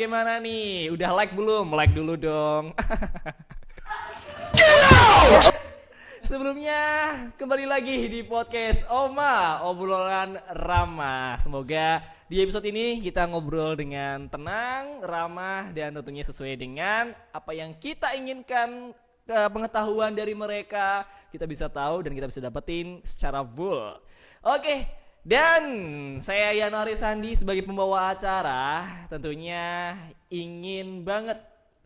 bagaimana nih? Udah like belum? Like dulu dong. Sebelumnya kembali lagi di podcast Oma, obrolan ramah. Semoga di episode ini kita ngobrol dengan tenang, ramah, dan tentunya sesuai dengan apa yang kita inginkan. Pengetahuan dari mereka kita bisa tahu dan kita bisa dapetin secara full. Oke, dan saya Yanuari Sandi sebagai pembawa acara tentunya ingin banget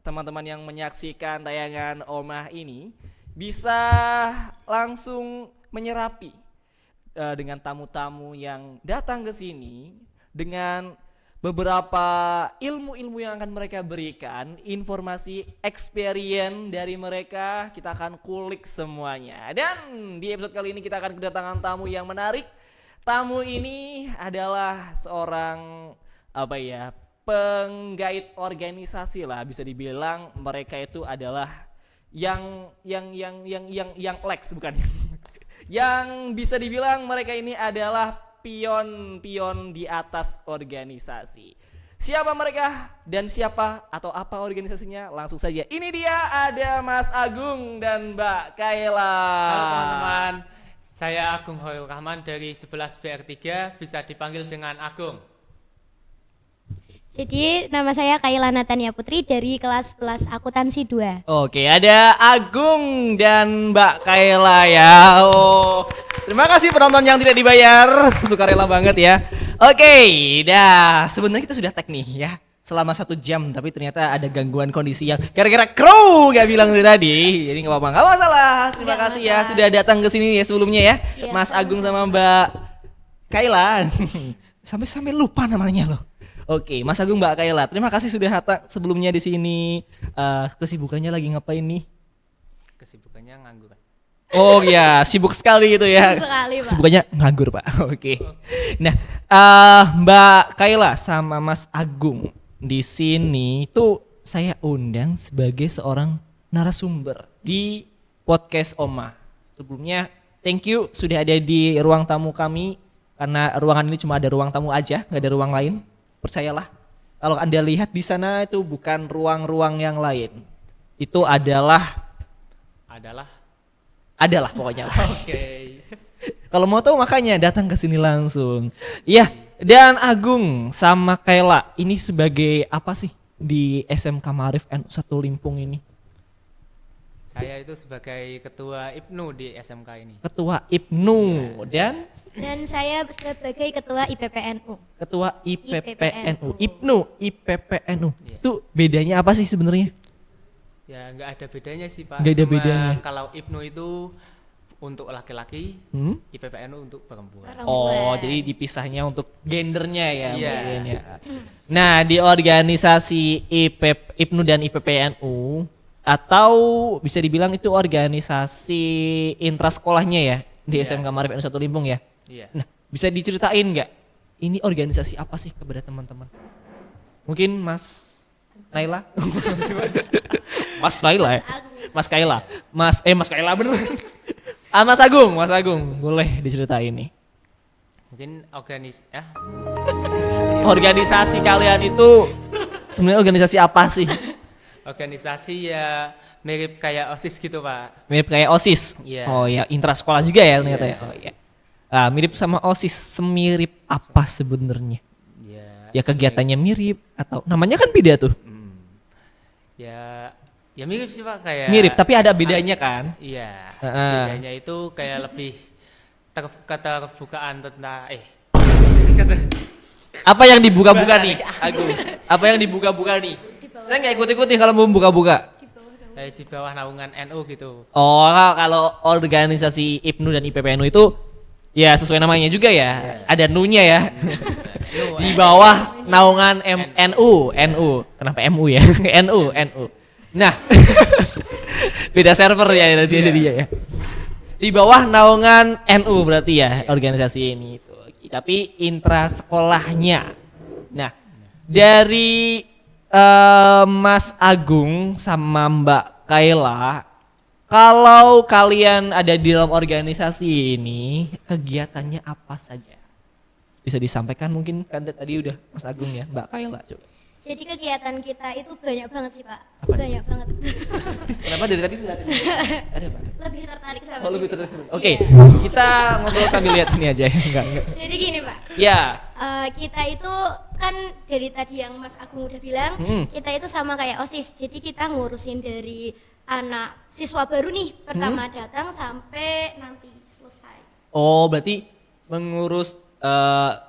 teman-teman yang menyaksikan tayangan Omah ini bisa langsung menyerapi dengan tamu-tamu yang datang ke sini dengan beberapa ilmu-ilmu yang akan mereka berikan, informasi, experience dari mereka, kita akan kulik semuanya. Dan di episode kali ini kita akan kedatangan tamu yang menarik. Tamu ini adalah seorang penggait organisasi lah, bisa dibilang mereka itu adalah yang Lex bukan. Yang bisa dibilang mereka ini adalah pion di atas organisasi. Siapa mereka dan siapa atau apa organisasinya? Langsung saja. Ini dia, ada Mas Agung dan Mbak Kaila. Halo teman-teman, saya Agung Hoyrul Rahman dari 11 BR3, bisa dipanggil dengan Agung. Jadi nama saya Kaila Natania Putri dari kelas 11 akuntansi 2. Oke, ada Agung dan Mbak Kaila ya. Oh, terima kasih penonton yang tidak dibayar, sukarela banget ya. Oke, sebenarnya kita sudah tag nih ya selama 1 jam, tapi ternyata ada gangguan kondisi yang gara-gara kru gak bilang dari tadi. Jadi nggak apa-apa, nggak masalah. Terima kasih ya sudah datang ke sini ya sebelumnya ya, Mas Agung sama Mbak Kaila. Sampai lupa namanya loh. Oke, Mas Agung, Mbak Kaila, terima kasih sudah datang sebelumnya di sini. Kesibukannya lagi ngapain nih? Kesibukannya nganggur. Oh ya, sibuk sekali gitu ya. Sekali, Pak. Kesibukannya nganggur, Pak. Oke. Nah, Mbak Kaila sama Mas Agung di sini tuh saya undang sebagai seorang narasumber di podcast Oma. Sebelumnya, thank you sudah ada di ruang tamu kami, karena ruangan ini cuma ada ruang tamu aja, nggak ada ruang lain. Percayalah, kalau Anda lihat di sana itu bukan ruang-ruang yang lain. Itu adalah pokoknya. Oke. Kalau mau tahu makanya datang ke sini langsung. Iya, dan Agung sama Kaila ini sebagai apa sih di SMK Ma'arif NU 1 Limpung ini? Saya itu sebagai ketua IPNU di SMK ini. Ketua IPNU Dan saya sebagai ketua IPPNU. Ketua IPPNU. IPNU. Iya. Itu bedanya apa sih sebenarnya? Ya nggak ada bedanya sih Pak. Nggak ada Cuma bedanya. kalau IPNU itu untuk laki-laki, IPPNU untuk perempuan. Oh, jadi dipisahnya untuk gendernya ya. Iya. mungkin ya. Nah, di organisasi IPNU dan IPPNU atau bisa dibilang itu organisasi intrasekolahnya ya di Iya. SMK Ma'arif NU 1 Limpung ya. Iya. Nah, bisa diceritain nggak? Ini organisasi apa sih kepada teman-teman? Mungkin Mas Naila? Mas Naila ya? Mas Kaila. Mas Kaila bener. Mas Agung, boleh diceritain nih. Mungkin Organisasi kalian itu sebenarnya organisasi apa sih? organisasi ya mirip kayak OSIS gitu Pak. Mirip kayak OSIS. Iya. Oh ya, intrasekolah juga ya ternyata ya. Iya. Oh iya. Mirip sama OSIS, semirip apa sebenarnya? Ya kegiatannya mirip atau namanya kan beda tuh. Ya mirip sih Pak, kayak Mirip tapi ada bedanya kan? Iya. Heeh. Bedanya itu kayak lebih keterbukaan tentang Apa yang dibuka-buka nih, Agung? Apa yang dibuka-buka nih? Saya nggak ikut-ikut nih kalau mau buka-buka. di bawah naungan NU gitu. Oh, kalau organisasi IPNU dan IPPNU itu ya sesuai namanya juga ya. Ada NU-nya ya. Di bawah naungan NU. Kenapa MU ya? NU. Nah, beda server ya nanti dia ya. Di bawah naungan NU berarti ya organisasi ini itu. Tapi intrasekolahnya. Nah, dari Mas Agung sama Mbak Kaila, kalau kalian ada di dalam organisasi ini, kegiatannya apa saja? Bisa disampaikan mungkin kan tadi udah Mas Agung ya, Mbak Kaila coba. Jadi kegiatan kita itu banyak banget sih Pak. Apa nih? Banyak banget. Kenapa dari tadi ngeliatin? Ada apa? Lebih tertarik sama Oh lebih ini. terus. Oke, Iya. kita ngobrol sambil lihat ini aja ya. Enggak. Jadi gini Pak, Ya. kita itu kan dari tadi yang Mas Agung udah bilang, kita itu sama kayak OSIS. Jadi kita ngurusin dari anak siswa baru nih, pertama datang sampai nanti selesai. Oh, berarti mengurus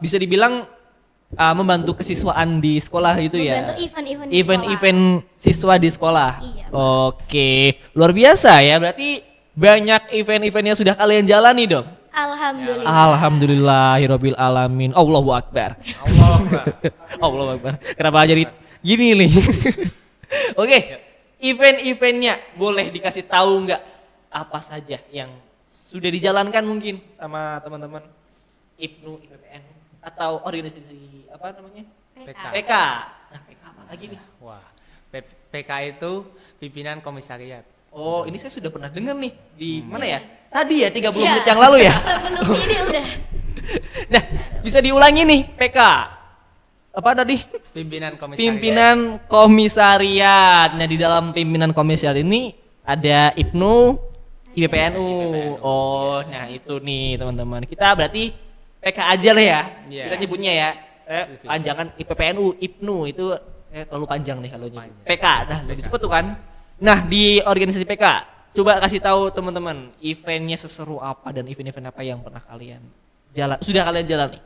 bisa dibilang membantu kesiswaan di sekolah gitu ya. Membantu event-event di Event-event siswa di sekolah. Iya. Oke, luar biasa ya. Berarti banyak event-event yang sudah kalian jalani dong. Alhamdulillah. Alhamdulillahirabbil alamin. Allahu akbar. Allahu akbar. Kenapa jadi gini nih? Oke, event-eventnya boleh dikasih tahu nggak apa saja yang sudah dijalankan mungkin sama teman-teman IPNU, IPPN atau organisasi apa namanya? PK. PK. Nah, PK apa lagi nih? Wah, PK itu pimpinan komisariat. Oh, ini saya sudah pernah dengar nih di mana ya? Iya. Tadi ya 30 Iya. menit yang lalu ya. Sebelum ini udah. Nah, bisa diulangi nih PK. Apa tadi? Pimpinan komisariat. Pimpinan komisariat. Nah, di dalam pimpinan komisariat ini ada IPNU, IPPNU. Oh, nah itu nih teman-teman. Kita berarti PK aja lah ya. Iya. Kita nyebutnya ya. Panjangan IPPNU, IPNU itu saya terlalu panjang nih kalau nyebut. Panjang. PK, nah udah disebut tuh kan. Nah, di organisasi PK, coba kasih tahu teman-teman, eventnya seseru apa dan event-event apa yang pernah kalian sudah kalian jalani?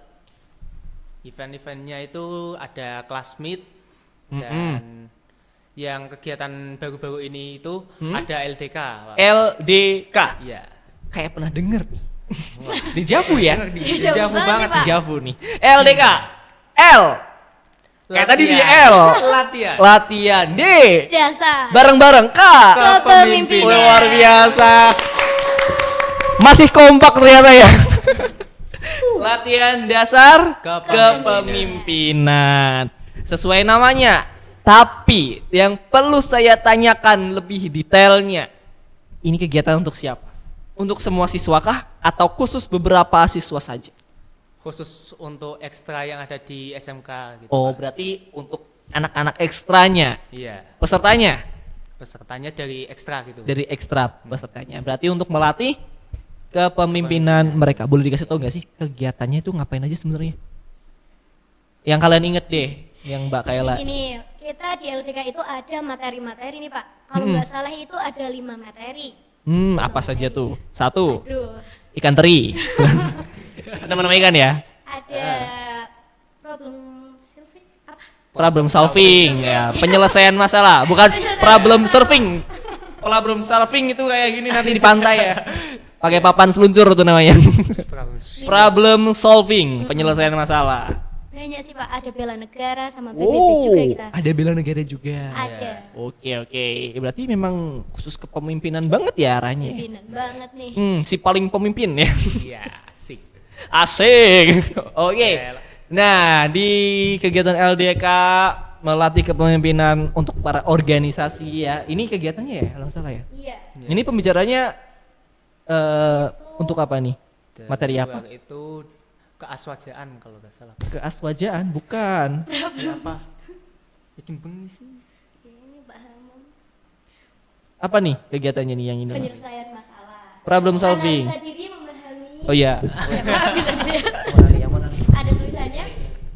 Event-eventnya itu ada class meet dan yang kegiatan baru-baru ini itu ada LDK. Pak. LDK. Iya. Kayak pernah denger nih. Dijavu ya? Dijavu banget, Pak. Dijavu nih. LDK. L. Kayak tadi di Latihan. L. Latihan. Latihan. D. Dasar. Bareng-bareng K. Kepemimpinan. Luar biasa. Masih kompak ternyata ya. Latihan dasar kepemimpinan. Sesuai namanya. Tapi yang perlu saya tanyakan lebih detailnya. Ini kegiatan untuk siapa? Untuk semua siswa kah? Atau khusus beberapa siswa saja? Khusus untuk ekstra yang ada di SMK gitu. Oh, Pak. berarti untuk anak-anak ekstranya. Iya. Pesertanya Pesertanya dari ekstra gitu. dari ekstra pesertanya. Berarti untuk melatih kepemimpinan mereka. Boleh dikasih tahu nggak sih kegiatannya itu ngapain aja sebenarnya? Yang kalian inget deh, yang Mbak Kaila. Gini, kita di LDK itu ada materi-materi nih Pak. Kalau nggak salah itu ada 5 materi. Apa saja tuh? Satu, Aduh, ikan teri. Nama-nama ikan ya. ada problem solving apa? Problem solving ya, penyelesaian masalah, bukan problem surfing. Problem surfing itu kayak gini nanti di pantai ya. Pakai papan seluncur tuh namanya. Problem solving, penyelesaian masalah. Banyak sih Pak, ada bela negara sama PBB juga kita. Ada bela negara juga. Ada. Oke. Berarti memang khusus kepemimpinan banget ya arahnya. Pimpinan banget nih. Si paling pemimpin ya. Iya, asik. Asik. Oke. Nah, di kegiatan LDK melatih kepemimpinan untuk para organisasi ya. Ini kegiatannya ya, kalau nggak salah ya. Iya. Ini pembicaraannya untuk apa nih? Dan Materi luar apa? Itu keaswajaan kalau nggak salah. Keaswajaan, bukan. Kenapa? Bikin bengi sih. Ini Mbak Hamam. Apa nih kegiatannya nih yang ini? Penyelesaian masalah. Problem solving. Analisa diri memahami. Oh iya. Ya, Pak, bisa dilihat. Yang mana nih? Ada tulisannya.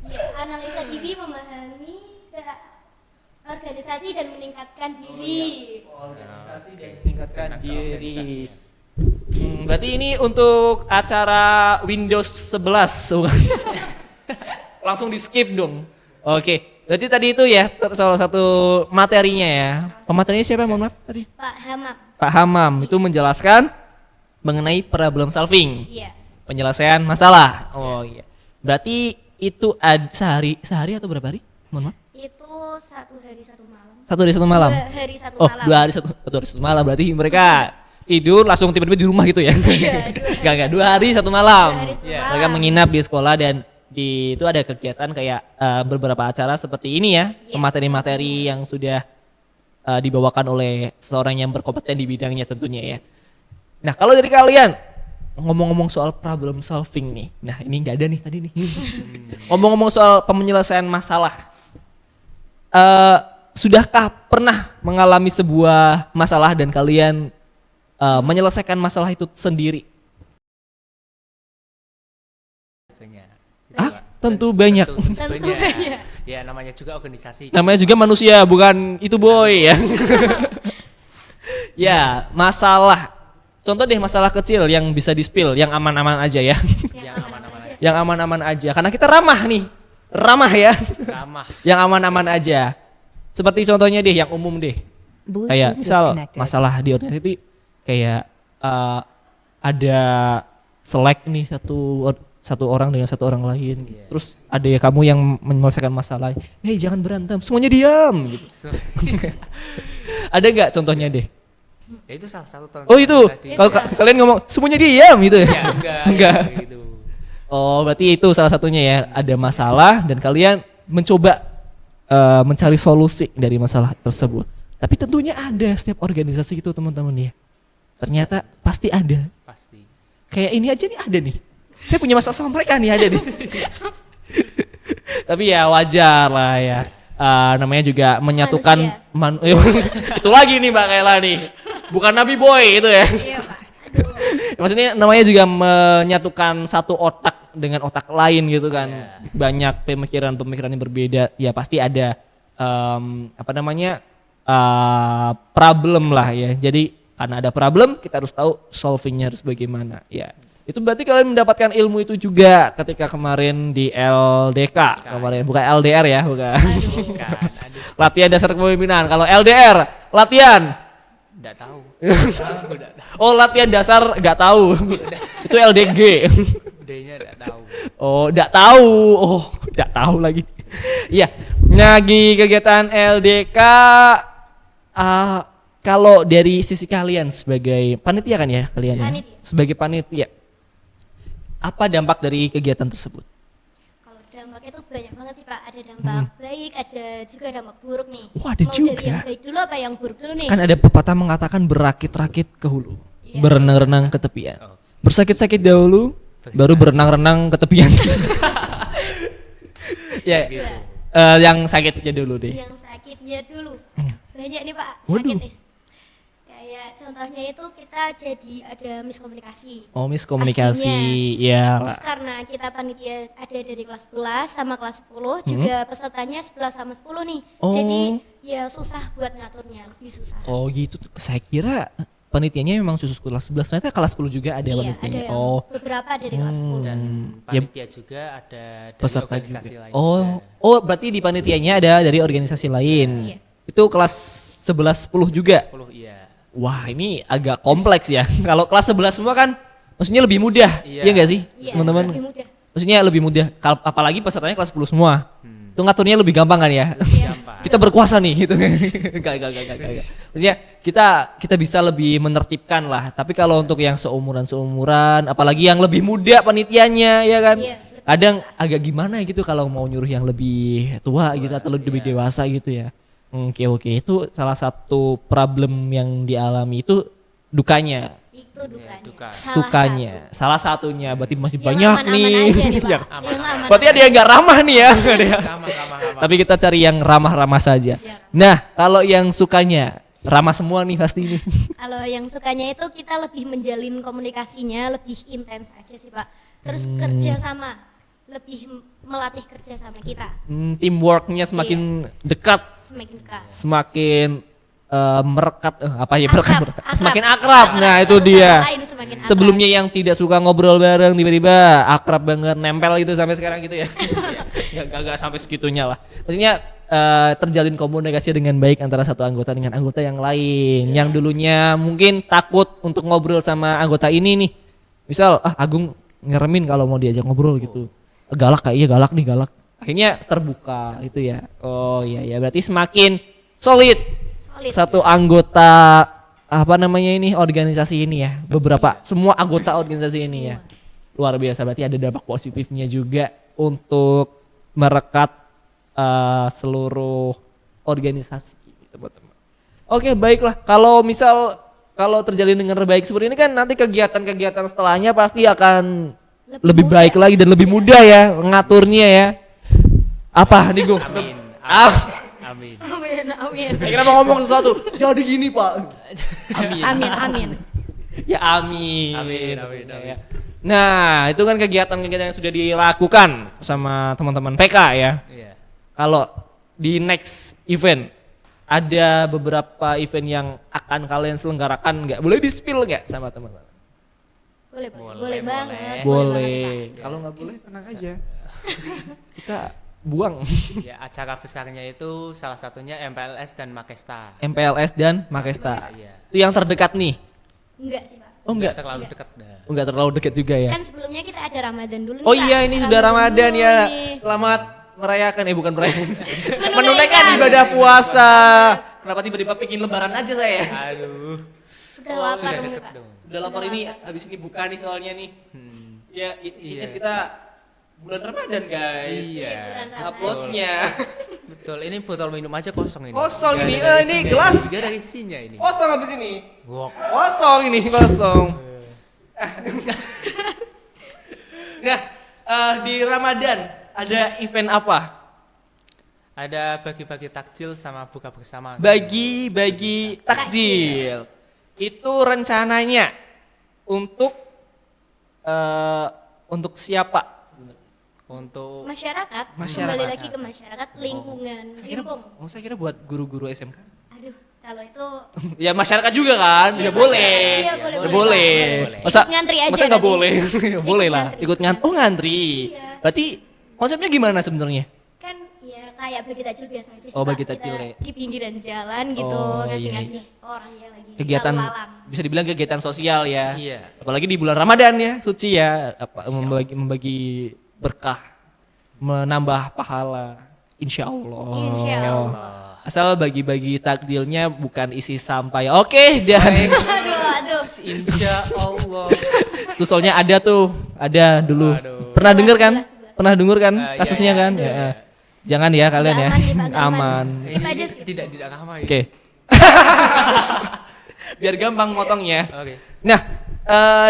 Ya, analisa diri memahami organisasi dan meningkatkan diri. Organisasi dan meningkatkan diri. Berarti ini untuk acara Windows 11 bukan? Langsung di skip dong. Oke, berarti tadi itu ya salah satu materinya ya. Pematerinya siapa mohon maaf tadi? Pak Hamam. Pak Hamam itu menjelaskan mengenai problem solving, Iya. penyelesaian masalah. Oh iya. Berarti itu sehari atau berapa hari? Mohon maaf. Itu 1 hari 1 malam. 1 hari 1 malam. 2 hari 1 Oh, malam. 2 hari 1 malam. Berarti mereka tidur langsung tiba-tiba di rumah gitu ya? Enggak, 2 hari 1 malam. 2 hari 1 Iya. malam. Mereka menginap di sekolah dan di itu ada kegiatan kayak beberapa acara seperti ini ya, Iya. materi-materi yang sudah dibawakan oleh seorang yang berkompeten di bidangnya tentunya ya. Nah, kalau dari kalian ngomong-ngomong soal problem solving nih, nah ini nggak ada nih tadi nih. Ngomong-ngomong soal penyelesaian masalah, sudahkah pernah mengalami sebuah masalah dan kalian menyelesaikan masalah itu sendiri? Banyak. Tentu banyak. Tentu banyak. Ya namanya juga organisasi. Namanya juga manusia, bukan itu boy ya. Ya, masalah. Contoh deh masalah kecil yang bisa di-spill, yang aman-aman aja ya. Yang aman-aman aja. Yang aman-aman aja. Karena kita ramah nih. Ramah ya. Ramah. Yang aman-aman aja. Seperti contohnya deh yang umum deh. Kayak misal masalah di organisasi kayak ada selek nih satu orang dengan satu orang lain. Iya. Terus ada ya kamu yang menyelesaikan masalah. Hei jangan berantem, semuanya diam. Gitu. Ada nggak contohnya deh? Ya itu salah satu contoh. Oh itu, tadi. kalau kalian ngomong semuanya diam gitu ya? Ya enggak. Enggak. Ya, gitu. Oh berarti itu salah satunya ya. Ada masalah dan kalian mencoba mencari solusi dari masalah tersebut. Tapi tentunya ada setiap organisasi itu teman-teman ya. Ternyata pasti ada. Pasti. Kayak ini aja nih ada nih. Saya punya masalah sama mereka nih ada nih. Tapi ya wajar lah ya. Namanya juga menyatukan itu lagi nih Mbak Kaila nih. Bukan Nabi Boy itu ya. Iya, Pak. Maksudnya namanya juga menyatukan satu otak dengan otak lain gitu kan. Banyak pemikiran-pemikiran yang berbeda. Ya pasti ada problem lah ya. Jadi karena ada problem kita harus tahu solvingnya harus bagaimana ya. Itu berarti kalian mendapatkan ilmu itu juga ketika kemarin di LDK kemarin, bukan LDR ya, bukan. Latihan dasar kepemimpinan. Kalau LDR, latihan Enggak tahu. oh latihan dasar nggak tahu. Itu LDG. D-nya enggak tahu. Oh nggak tahu. Oh nggak tahu lagi. Iya, lagi kegiatan LDK. Kalau dari sisi kalian sebagai panitia kan ya kalian ya? Panitia. Sebagai panitia, apa dampak dari kegiatan tersebut? Kalau dampaknya itu banyak banget sih Pak. Ada dampak baik, ada juga dampak buruk nih. Oh, ada Mau juga. dari yang baik dulu apa yang buruk dulu nih? Kan ada pepatah mengatakan berakit-rakit ke hulu, Iya. berenang-renang ke tepian. Oh. Bersakit-sakit dahulu, baru berenang-renang ke tepian. Ya, Gitu. yang sakitnya dulu deh. Yang sakitnya dulu. Banyak nih Pak Waduh. sakitnya. Kayak contohnya itu kita jadi ada miskomunikasi. Oh miskomunikasi, ya. Terus karena kita panitia ada dari kelas 11 sama kelas 10 juga pesertanya 11 sama 10 nih. Oh. Jadi ya susah buat ngaturnya, lebih susah. Oh gitu, saya kira panitianya memang khusus kelas 11, ternyata kelas 10 juga ada Iya, ada panitianya. yang Oh, beberapa dari kelas 10. Dan ya, panitia juga ada dari peserta organisasi juga. lain. Oh, juga. oh berarti di panitianya ada dari organisasi lain. Iya. Itu kelas 11 10 juga. 10 iya. Wah, ini agak kompleks ya. Kalau kelas 11 semua kan maksudnya lebih mudah. Iya. Iya enggak sih, Iya, teman-teman? lebih mudah. Maksudnya lebih mudah. Apalagi pesertanya kelas 10 semua. Itu ngaturnya lebih gampang kan ya? Gampang. Kita berkuasa nih gitu. Enggak. Maksudnya kita bisa lebih menertibkan lah. Tapi kalau untuk yang seumuran, apalagi yang lebih muda panitianya ya kan. Iya, betul. Kadang agak gimana gitu kalau mau nyuruh yang lebih tua gitu atau lebih dewasa gitu ya. Oke, itu salah satu problem yang dialami itu dukanya. Itu dukanya. duka. Sukanya. Salah satunya berarti masih Yang banyak aman-aman nih. aja nih, Pak. Yang- Aman. Yang aman. Berarti ada yang gak ramah nih ya. Ada yang- Ramah. Tapi kita cari yang ramah-ramah saja. Ya. Nah, kalau yang sukanya ramah semua nih pasti ini. Kalau yang sukanya itu kita lebih menjalin komunikasinya lebih intens aja sih Pak. Terus kerja sama, lebih melatih kerja sama kita Teamworknya semakin dekat, semakin dekat. semakin merekat, apa ya Akrab, merekat? akrab. Semakin akrab. Nah, itu Satu sama dia. lain semakin akrab. Sebelumnya yang tidak suka ngobrol bareng tiba-tiba akrab banget nempel gitu sampai sekarang gitu ya. Gak sampai segitunya lah. Maksudnya terjalin komunikasi dengan baik antara satu anggota dengan anggota yang lain. Yang dulunya mungkin takut untuk ngobrol sama anggota ini nih. Misal Agung ngeremin kalau mau diajak ngobrol gitu. Galak kayaknya galak. Akhirnya terbuka itu ya. Oh iya berarti semakin solid satu anggota organisasi ini ya, semua anggota organisasi ini ya, luar biasa. Berarti ada dampak positifnya juga untuk merekat seluruh organisasi, teman-teman. Oke, baiklah. Kalau terjalin dengan baik seperti ini kan nanti kegiatan-kegiatan setelahnya pasti akan lebih mudah. baik lagi dan lebih mudah ya ngaturnya ya. Apa nih Gung? Amin. Ah, Amin. Amin, amin. Kira mau ngomong sesuatu. Jadi gini Pak. Amin. Amin, amin. Ya amin. Amin, amin, Ya. amin. Nah itu kan kegiatan-kegiatan yang sudah dilakukan sama teman-teman PK ya. Iya. Kalau di next event ada beberapa event yang akan kalian selenggarakan nggak? Boleh di-spill nggak sama teman-teman? Boleh, Boleh, boleh banget. boleh. Boleh. banget, Kalau nggak boleh tenang aja. Kita buang. Ya, acara besarnya itu salah satunya MPLS dan Makesta. MPLS dan Makesta. Iya. Itu yang terdekat nih. Pak. Enggak sih, Pak. Oh enggak. terlalu dekat dah. Oh, enggak terlalu dekat juga ya. Kan sebelumnya kita ada Ramadan dulu nih, Oh Pak. iya ini sudah Ramadan dulu ya. nih. Selamat merayakan bukan merayakan. Menunaikan. Menunaikan ibadah puasa. Kenapa tiba-tiba bikin lebaran aja saya? Aduh. Sudah lapar Sudah nih, deket Pak. dong. Udah lapar ini habis ini buka nih soalnya nih. Ya ini Iya. kan kita bulan Ramadan guys. Iya. Bulan Ramadan. Uploadnya. Betul, ini botol minum aja kosong ini. Kosong Nggak ini, ada ini isinya. gelas. Nggak ada isinya ini. Kosong habis ini. Wok. Kosong ini kosong. Nah di Ramadan ada event apa? Ada bagi-bagi takjil sama buka bersama. Bagi-bagi takjil. Itu rencananya untuk siapa? Untuk Masyarakat, Masyarakat. kembali lagi ke masyarakat, lingkungan, Limpung. Saya kira buat guru-guru SMK. Aduh, kalau itu Ya masyarakat juga kan, Iya, tidak boleh. iya, boleh, Nggak boleh, boleh. Pak, boleh. Masa Ikut ngantri aja Masa nggak nanti. boleh? Boleh lah. ngantri. Ikut ngantri. Oh ngantri. Iya. Berarti konsepnya gimana sebenarnya? kan ya kayak bagi takjil biasa aja sih, Oh, Pak. bagi Kita takjil ya. di pinggiran jalan gitu, Oh, ngasih-ngasih orang ya lagi Kegiatan lalu lalang. bisa dibilang kegiatan sosial ya. Iya. Apalagi di bulan Ramadan ya, suci ya. Membagi berkah, menambah pahala. Insya Allah. Insya Allah. Asal bagi-bagi takjilnya bukan isi sampah. Oke, dan Aduh. Insya Allah. itu soalnya ada dulu. Aduh. Pernah dengar kan? Sebelas. Pernah dengar kan Iya, kasusnya iya, kan? iya, Ya. iya. Jangan ya kalian ya. Nggak aman nih, Pak, nggak Aman. Skip Ini aja, skip. tidak ramah ya. Oke. Biar gampang motongnya. Oke. Nah,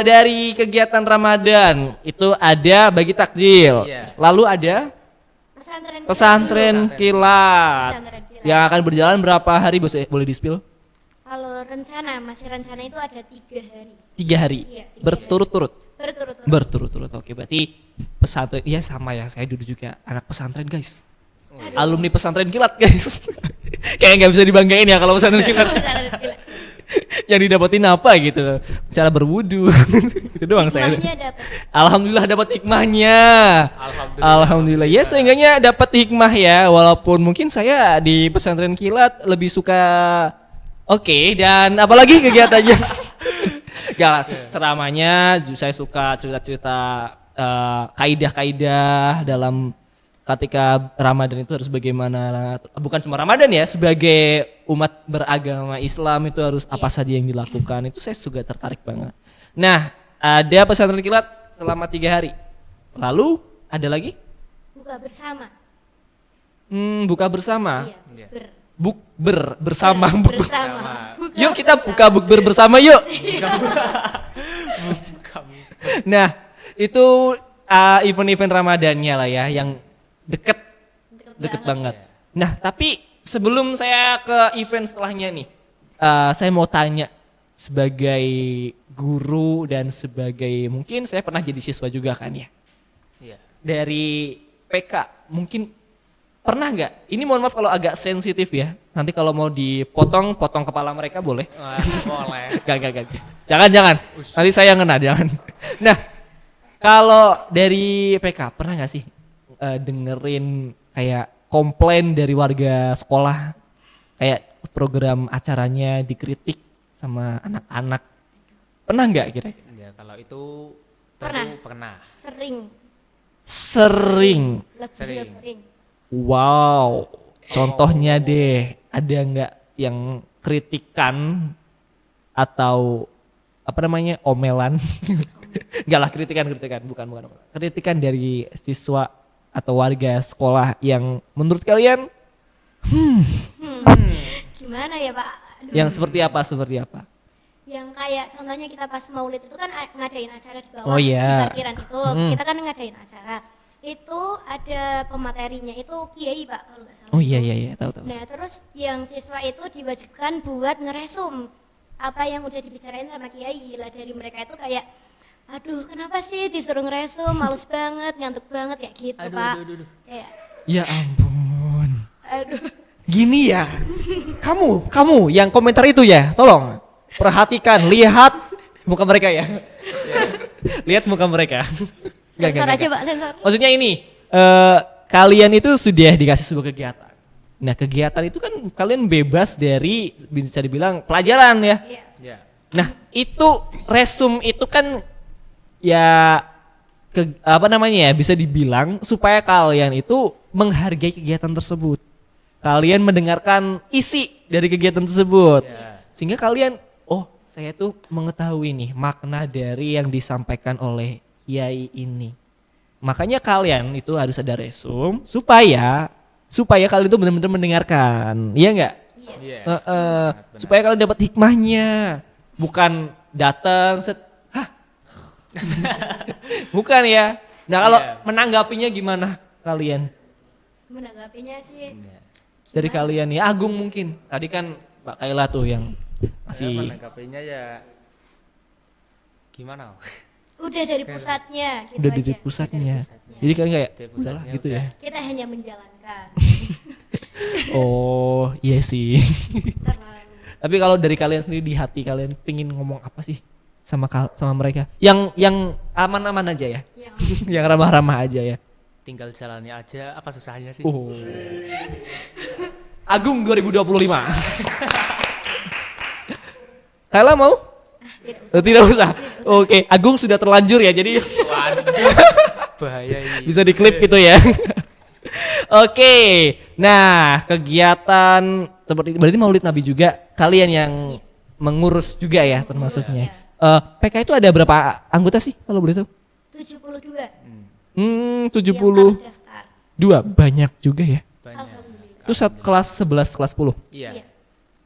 dari kegiatan Ramadan itu ada bagi takjil. Iya. Lalu ada Pesantren pesantren dulu. kilat. Pesantren kilat. Yang akan berjalan berapa hari boleh di-spill? Kalau masih rencana itu ada 3 hari 3 hari. Iya, 3 Berturut-turut. berturut-turut. Berturut-turut. Oke, berarti pesantren ya sama ya. Saya dulu juga anak pesantren, guys. Alumni pesantren kilat, guys. Kayak nggak bisa dibanggain ya kalau pesantren kilat. Pesantren kilat. Yang didapetin apa gitu? Cara berwudu. Itu doang saya. Hikmahnya dapat. Alhamdulillah dapat hikmahnya. Alhamdulillah. Alhamdulillah. Ya seenggaknya dapat hikmah ya. Walaupun mungkin saya di pesantren kilat lebih suka oke, dan apalagi kegiatannya. Gak, ceramahnya saya suka cerita-cerita kaidah-kaidah dalam ketika Ramadan itu harus bagaimana, bukan cuma Ramadan ya, sebagai umat beragama Islam itu harus apa saja yang dilakukan, itu saya juga tertarik banget. Nah, ada pesantren kilat selama 3 hari. Lalu ada lagi? Buka bersama. Buka bersama. Iya. Iya. Bukber bersama. Bersama. Buka Yuk kita bersama. buka bukber bersama yuk. Nah, itu event-event Ramadannya lah ya yang deket banget. Nah, tapi sebelum saya ke event setelahnya nih, saya mau tanya sebagai guru dan sebagai mungkin saya pernah jadi siswa juga kan ya. Iya. Dari PK mungkin pernah nggak? Ini mohon maaf kalau agak sensitif ya. Nanti kalau mau dipotong, potong kepala mereka boleh. Wah, boleh. Gak. Jangan. Nanti saya ngena, jangan. Nah, kalau dari PK pernah nggak sih dengerin kayak komplain dari warga sekolah, kayak program acaranya dikritik sama anak-anak? Pernah nggak kira-kira? Ya, kalau itu Pernah. tentu pernah. Sering. Lebih sering. Wow. Contohnya deh, ada nggak yang kritikan atau apa namanya omelan? Enggak lah, kritikan, bukan. Kritikan dari siswa atau warga sekolah yang menurut kalian Gimana ya, Pak? Aduh. yang seperti apa? Yang kayak contohnya kita pas Maulid itu kan ngadain acara di bawah Oh, iya. di parkiran itu. Kita kan ngadain acara. itu ada pematerinya itu kiai Pak kalau nggak salah. Oh iya tahu. Nah terus yang siswa itu diwajibkan buat ngeresum apa yang udah dibicarain sama kiai lah. Dari mereka itu kayak aduh kenapa sih disuruh ngeresum, males banget, ngantuk banget kayak gitu Pak. Kayak Ya ampun. aduh. Gini ya. Kamu yang komentar itu ya, tolong perhatikan, lihat muka mereka ya. Lihat muka mereka. Sensor aja Pak, sensor. Maksudnya ini, kalian itu sudah dikasih sebuah kegiatan. Nah kegiatan itu kan kalian bebas dari bisa dibilang pelajaran ya. Iya. Ya. Nah itu resum itu kan ya apa namanya ya, bisa dibilang supaya kalian itu menghargai kegiatan tersebut. Kalian mendengarkan isi dari kegiatan tersebut. Ya. Sehingga kalian, oh saya tuh mengetahui nih makna dari yang disampaikan oleh kiai ini. Makanya kalian itu harus ada resum supaya kalian itu benar-benar mendengarkan. Iya enggak? Yes, Heeh. sangat benar. Supaya kalian dapat hikmahnya. Bukan datang hah. Bukan ya. Nah, kalau Iya. menanggapinya gimana kalian? Menanggapinya sih Ya. Dari kalian ya, Agung mungkin. Tadi kan Mbak Kaila tuh yang Saya masih menanggapinya ya gimana? udah dari pusatnya gitu udah aja. di pusatnya. Dari pusatnya. Jadi kalian kayak Dari udahlah pusatnya gitu udah. ya. Kita hanya menjalankan. Oh, iya sih. Terlalu. Tapi kalau dari kalian sendiri di hati kalian pingin ngomong apa sih sama mereka? Yang aman-aman aja ya. Yang Yang ramah-ramah aja ya. Tinggal jalannya aja, apa susahnya sih? Oh. Agung 2025. Kaila mau? tidak usah. Tidak usah. Oke, Agung sudah terlanjur ya, jadi Waduh, bahaya ini. bisa diklip gitu ya. Oke, nah kegiatan seperti berarti Maulid Nabi juga kalian yang mengurus juga ya termasuknya. PK itu ada berapa anggota sih kalau boleh tahu? 72. 72 Yang terdaftar. banyak juga ya. Banyak. Alhamdulillah. Itu saat kelas 11, kelas 10. Iya.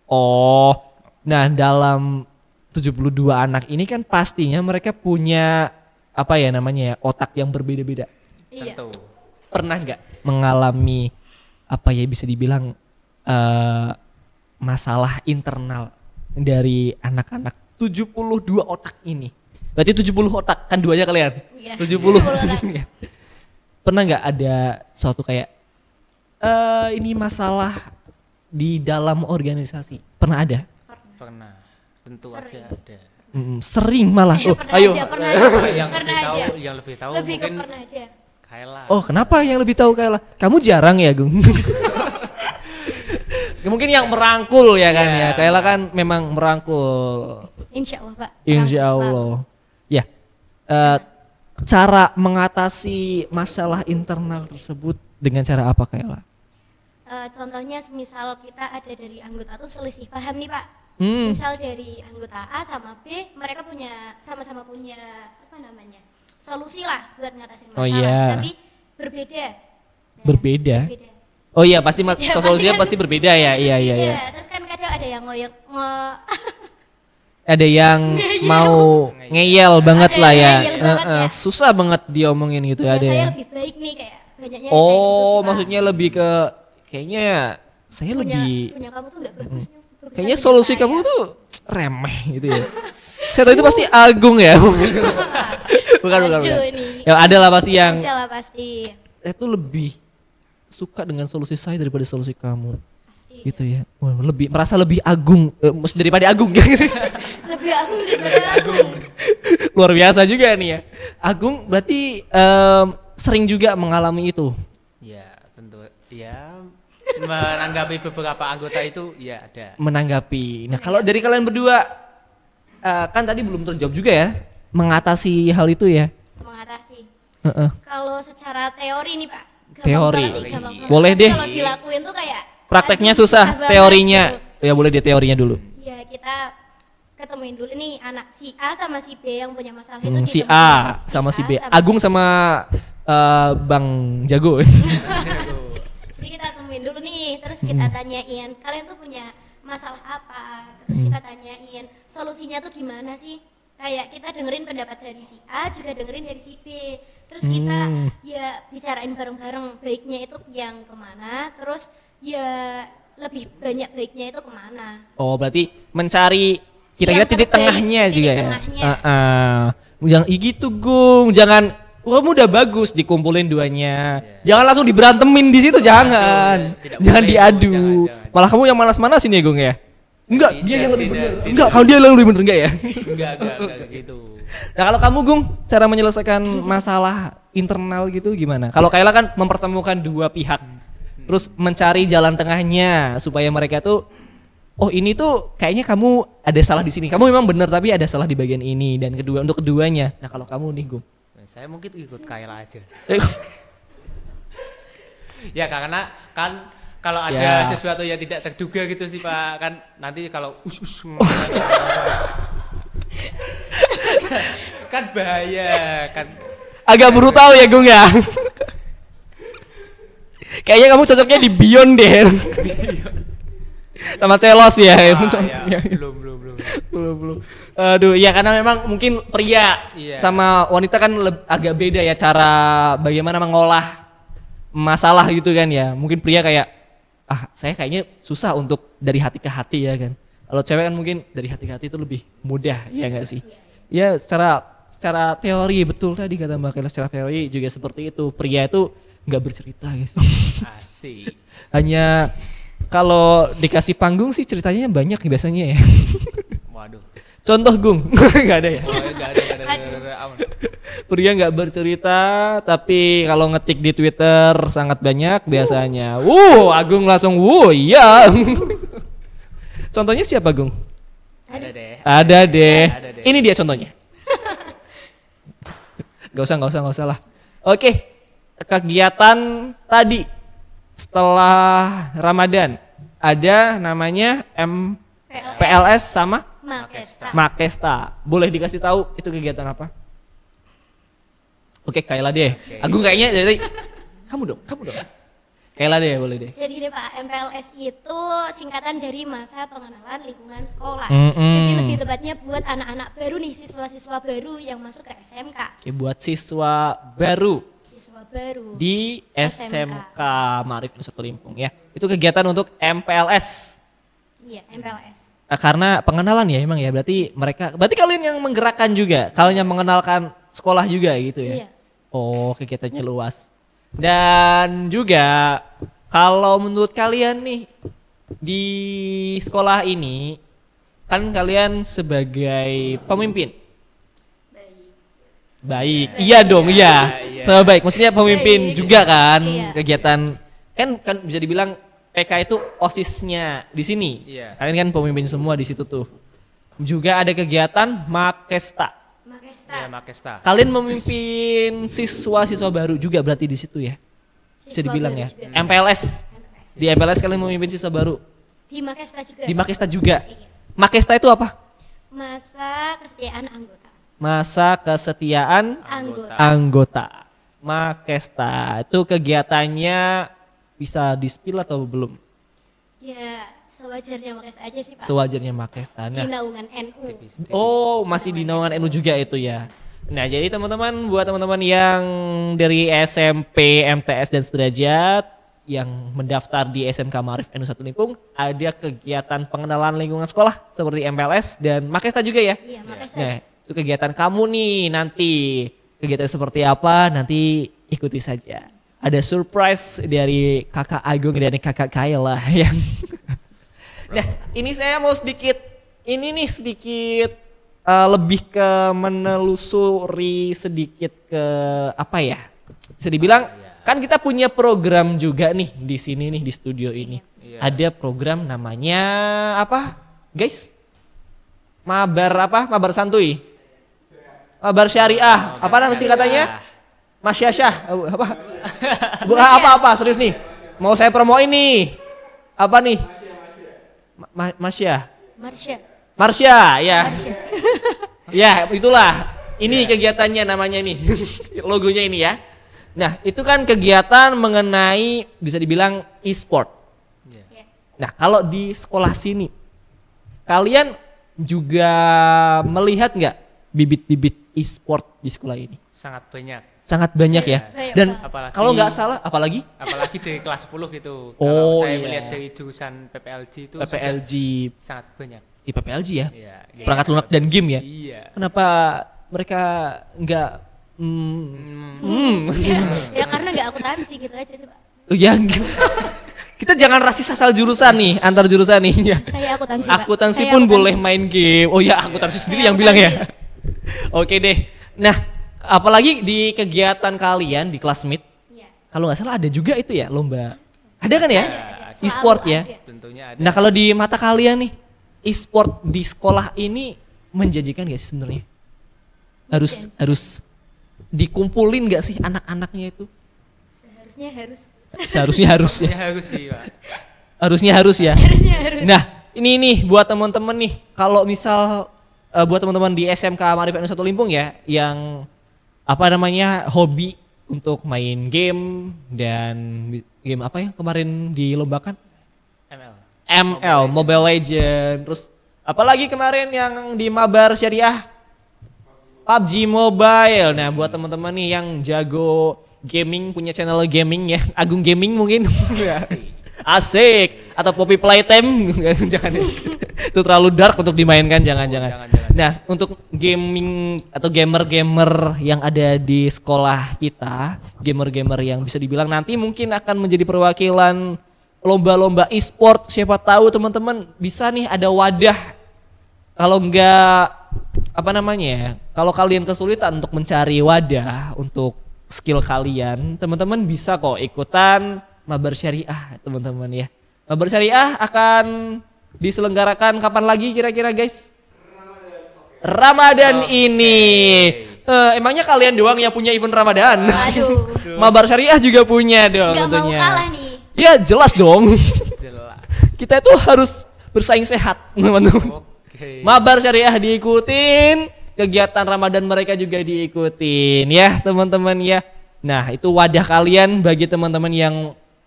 Oh, nah dalam 72 anak ini kan pastinya mereka punya apa ya namanya ya, otak yang berbeda-beda. Iya. Tentu. Pernah nggak mengalami apa ya bisa dibilang masalah internal dari anak-anak 72 otak ini? Berarti 70 otak, kan duanya kalian? Iya. 70. 70 otak. Pernah nggak ada suatu kayak ini masalah di dalam organisasi? Pernah ada? Pernah. Tentu Sering. aja ada. Sering malah. Oh, Pernah ayo. aja, pernah aja. yang Pernah lebih tahu, aja. yang lebih tahu Lebih ke mungkin pernah aja. Kaila. Oh, kenapa yang lebih tahu Kaila? Kamu jarang ya, Gung? Mungkin yang merangkul ya kan ya. Iya, Kaila kan memang merangkul. Insya Allah Pak. Insya Rangkul Allah. Ya. Cara mengatasi masalah internal tersebut dengan cara apa Kaila? Contohnya semisal kita ada dari anggota tuh selisih paham nih Pak. Hmm. Semisal dari anggota A sama B, mereka punya sama-sama punya apa namanya solusi lah buat ngatasin masalah, Oh, iya. tapi berbeda. Nah, Berbeda? berbeda. Oh iya, pasti Ya, solusinya kan pasti berbeda ya. Iya iya iya. Terus kan kadang ada yang Ada yang mau ngeyel banget Ada lah yang ya. ngeyel banget ya. Susah banget diomongin gitu ya, ada saya yang. lebih baik nih kayak banyaknya kayak gitu Oh, sih, Pak. maksudnya lebih ke kayaknya saya lebih punya kamu tuh nggak bagus. bagusan kayaknya punya solusi saya. kamu tuh remeh gitu ya. Saya tahu itu pasti Agung ya. bukan. Aduh, ini. Ya ada lah pasti yang Ada lah pasti. saya tuh lebih suka dengan solusi saya daripada solusi kamu. Pasti. Gitu ya. Wah, merasa lebih agung daripada Agung gitu. Lebih agung daripada agung. Luar biasa juga nih ya. Agung berarti sering juga mengalami itu. Ya, tentu. Ya, menanggapi beberapa anggota itu ya ada. Menanggapi. Nah, kalau dari kalian berdua kan tadi belum terjawab juga ya mengatasi hal itu ya. Mengatasi. Heeh. Kalau secara teori nih Pak. gampang Teori. banget nih, gampang banget. Boleh Tapi deh. Kalau dilakuin tuh kayak Prakteknya aduh, susah, banget teorinya. gitu. Ya boleh dia teorinya dulu. Ya kita ketemuin dulu nih anak si A sama si B yang punya masalah itu Si ditemuin. A sama si B. Agung sama Bang Jago. Jadi kita temuin dulu nih, terus kita tanyain kalian tuh punya masalah apa, terus kita tanyain solusinya tuh gimana sih. kayak kita dengerin pendapat dari si A juga dengerin dari si B, terus kita ya bicarain bareng-bareng baiknya itu yang kemana, terus ya lebih banyak baiknya itu kemana. Oh, berarti mencari kira-kira Yang titik terbaik, tengahnya titik juga ya. tengahnya. Jangan gitu, Gung. Jangan kamu udah bagus dikumpulin duanya. Jangan langsung diberantemin di situ, jangan. tidak Jangan boleh, diadu. jangan. Malah kamu yang manas-manasin ya, Gung ya. Enggak, dia yang lebih Tidak, benar. tidak. Enggak, kalau dia yang lebih benar enggak ya? Enggak gitu. Nah, kalau kamu, Gung, cara menyelesaikan masalah internal gitu gimana? Kalau Kayla kan mempertemukan dua pihak. Terus mencari jalan tengahnya supaya mereka tuh oh ini tuh kayaknya kamu ada salah di sini. Kamu memang benar tapi ada salah di bagian ini dan untuk keduanya. Nah, kalau kamu nih, Gung. Saya mungkin ikut Kayla aja. Eh, Ya karena kan kalau ada Ya. sesuatu yang tidak terduga gitu sih Pak, kan nanti kalau kan bahaya kan. agak brutal ya, Gung ya. Kayaknya kamu cocoknya di Beyond deh. Sama Celos ya. Ya, belum. Belum. Aduh, ya karena memang mungkin pria Iya. sama wanita kan agak beda ya cara bagaimana mengolah masalah gitu kan ya. Mungkin pria kayak saya kayaknya susah untuk dari hati ke hati ya kan. Kalau cewek kan mungkin dari hati ke hati itu lebih mudah ya enggak sih? Ya secara teori betul tadi kata Mbak Kayla, secara teori juga seperti itu. Pria itu nggak bercerita guys. Asik. Hanya kalau dikasih panggung sih ceritanya banyak biasanya ya. Waduh. Contoh, Gung. Nggak ada ya? Oh, enggak ada aman. Pria nggak bercerita, tapi kalau ngetik di Twitter sangat banyak biasanya. Agung langsung, iya. Contohnya siapa, Gung? Ada deh. Ada deh. Ada deh. Ini dia contohnya. Gak usah lah. Oke, kegiatan tadi setelah Ramadan ada namanya PLS sama Makesta. Makesta. Boleh dikasih tahu itu kegiatan apa? Oke, Kayla deh. Agung kayaknya dari kamu dong. Kayla deh, boleh deh. Jadi nih Pak, MPLS itu singkatan dari masa pengenalan lingkungan sekolah. Mm-mm. Jadi lebih tepatnya buat anak-anak baru nih, siswa-siswa baru yang masuk ke SMK. Oke, buat siswa baru Siswa baru. di SMK Ma'arif Nusatul Limpung ya. Itu kegiatan untuk MPLS. Iya, MPLS. Karena pengenalan ya emang ya. Berarti kalian yang menggerakkan juga, kalian yang mengenalkan sekolah juga gitu ya. Iya. Oh, kegiatannya luas. Dan juga kalau menurut kalian nih di sekolah ini kan kalian sebagai pemimpin. Baik. Iya dong, iya. Iya. Sama baik. Maksudnya pemimpin Baik. juga kan Iya. kegiatan kan bisa dibilang PK itu OSIS-nya di sini. Iya. Kalian kan pemimpin semua di situ tuh. Juga ada kegiatan Makesta. Makesta. Ya Makesta. Kalian memimpin siswa-siswa baru juga berarti di situ ya. Bisa Siswa dibilang baru ya. juga. MPLS. MPLS. Di MPLS kalian memimpin siswa baru. Di Makesta juga. Di Makesta juga. Iya. Makesta itu apa? Masa kesetiaan anggota. Masa kesetiaan anggota. Makesta. Itu kegiatannya bisa di-spill atau belum? Ya, sewajarnya Makesta aja sih Pak. Sewajarnya Makesta. Di Nah, naungan NU. oh, masih di naungan NU juga itu ya. Nah, jadi teman-teman buat teman-teman yang dari SMP, MTS dan sederajat yang mendaftar di SMK Ma'arif Nusatul Limpung ada kegiatan pengenalan lingkungan sekolah seperti MPLS dan Makesta juga ya. Iya, Makesta. Nah, itu kegiatan kamu nih nanti. Kegiatan seperti apa nanti ikuti saja. Ada surprise dari kakak Agung dan kakak Kayla yang Nah, ini saya mau sedikit lebih ke menelusuri sedikit ke apa ya? Bisa dibilang kan kita punya program juga nih di sini nih di studio ini. Iya. Ada program namanya apa? Guys? Mabar santuy. Mabar syariah. Apa namanya singkatannya? Masyasyah. Apa? Bukan apa-apa, serius nih. Mau saya promoin nih. Apa nih? Masya. Marsya, ya. Ya, itulah. Ini kegiatannya namanya nih. Logonya ini ya. Nah, itu kan kegiatan mengenai bisa dibilang e-sport. Nah, kalau di sekolah sini kalian juga melihat nggak bibit-bibit e-sport di sekolah ini? Sangat banyak. Sangat banyak ya. Banyak Dan banget. Apalagi- kalau nggak salah, apalagi Apalagi dari kelas 10 gitu. Oh, Kalau saya iya. melihat dari jurusan PPLG itu PPLG, sudah sangat banyak. PPLG ya, Iya. perangkat lunak dan game ya. Iya. Kenapa mereka nggak? Ya karena nggak akuntansi gitu aja sih Pak. Ya, kita jangan rasis asal jurusan nih, antar jurusan nih. Ya. Saya akuntansi Pak. Akuntansi Saya pun akuntansi. boleh main game. Oh ya, akuntansi sendiri Saya yang bilang ya. akuntansi. Oke deh. Nah, apalagi di kegiatan kalian di Classmeet, Iya. kalau nggak salah ada juga itu ya lomba. Ada kan ya? Ada. E-sport Selalu ya. ada. Tentunya ada. Nah, kalau di mata kalian nih, e-sport di sekolah ini menjanjikan gak sih sebenarnya? Harus dikumpulin gak sih anak-anaknya itu? Seharusnya harus. Seharusnya harus ya. Ya harus sih, Pak. Harusnya harus ya. Harusnya harus. Nah, ini nih buat teman-teman nih, kalau misal buat teman-teman di SMK Ma'arif N1 Limpung ya, yang apa namanya hobi untuk main game dan game apa yang kemarin dilombakan? ML. ML, Mobile Legend, terus apalagi kemarin yang di Mabar Syariah, PUBG Mobile. Nah, buat teman-teman nih yang jago gaming, punya channel gaming ya, Agung Gaming mungkin. Asik. Atau Poppy Playtime, jangan ya. Itu terlalu dark untuk dimainkan, jangan-jangan. Jangan. Nah, untuk gaming atau gamer-gamer yang ada di sekolah kita, gamer-gamer yang bisa dibilang nanti mungkin akan menjadi perwakilan lomba-lomba e-sport, siapa tahu teman-teman bisa nih ada wadah. Kalau enggak apa namanya ya, kalau kalian kesulitan untuk mencari wadah untuk skill kalian, teman-teman bisa kok ikutan Mabar Syariah, teman-teman ya. Mabar Syariah akan diselenggarakan kapan lagi kira-kira guys? Ramadan ini. Emangnya kalian doang yang punya event Ramadan? Aduh. Mabar Syariah juga punya dong Nggak mau tentunya. kalah nih. Ya jelas dong. Jelas. Kita itu harus bersaing sehat, teman-teman. Oke. Mabar Syariah diikutin, kegiatan Ramadan mereka juga diikutin ya teman-teman ya. Nah itu wadah kalian bagi teman-teman yang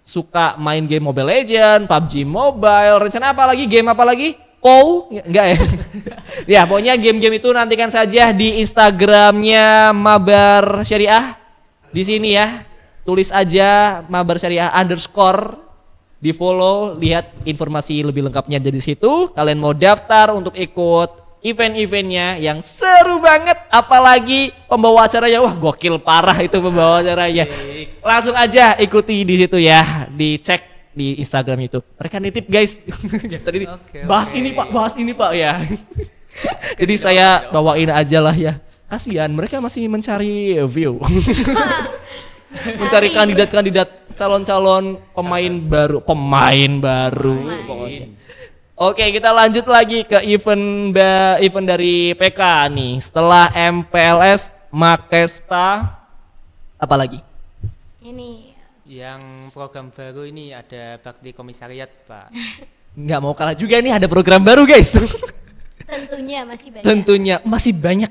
suka main game Mobile Legend, PUBG Mobile, rencana apa lagi, game apa lagi? Enggak ya? Ya pokoknya game-game itu nantikan saja di Instagramnya Mabar Syariah. Di sini ya, tulis aja Mabar Syariah _ di follow, lihat informasi lebih lengkapnya dari situ. Kalian mau daftar untuk ikut event-eventnya yang seru banget, apalagi pembawa acaranya wah gokil parah itu pembawa acaranya. Langsung aja ikuti di situ ya, dicek di Instagram itu. Mereka nitip guys. Ya, tadi Oke, bahas oke. ini pak ya. Jadi saya bawain aja lah ya. Kasihan mereka masih mencari view. Mencari kandidat-kandidat calon-calon pemain baru pokoknya. Oke, kita lanjut lagi ke event dari PK nih. Setelah MPLS, Makesta, apa lagi? Ini Yang program baru ini ada bakti komisariat, Pak. Nggak mau kalah juga nih, ada program baru guys. tentunya masih banyak. Tentunya masih banyak.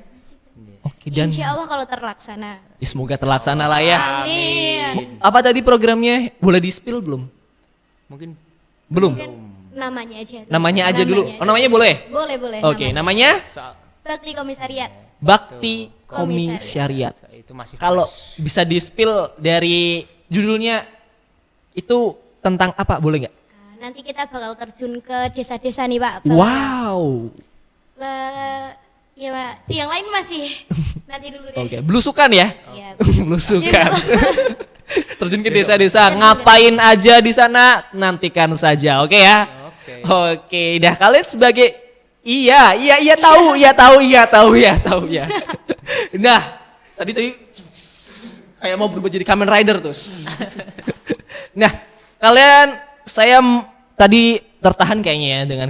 Oke, dan Insya Allah kalau terlaksana. ya, semoga terlaksana lah ya. Amin. Apa tadi programnya? Boleh di-spill belum? Mungkin Belum. Mungkin namanya aja. Namanya aja dulu. Oh, namanya boleh? Boleh. Oke, namanya soal Bakti Komisariat. Bakti Komisariat. itu masih Kalau fresh. bisa di-spill dari judulnya itu tentang apa? Boleh nggak? Nanti kita bakal terjun ke desa-desa nih Pak. Wow. Ya Pak, yang lain masih nanti dulu deh. Oke, belusukan ya? Iya. Belusukan. Terjun ke desa-desa, ngapain aja di sana? Nantikan saja, oke ya? Oke. Oke, dah kalian sebagai tahu ya. Nah, tadi kayak mau berubah jadi Kamen Rider tuh. Nah, saya tadi tertahan kayaknya ya dengan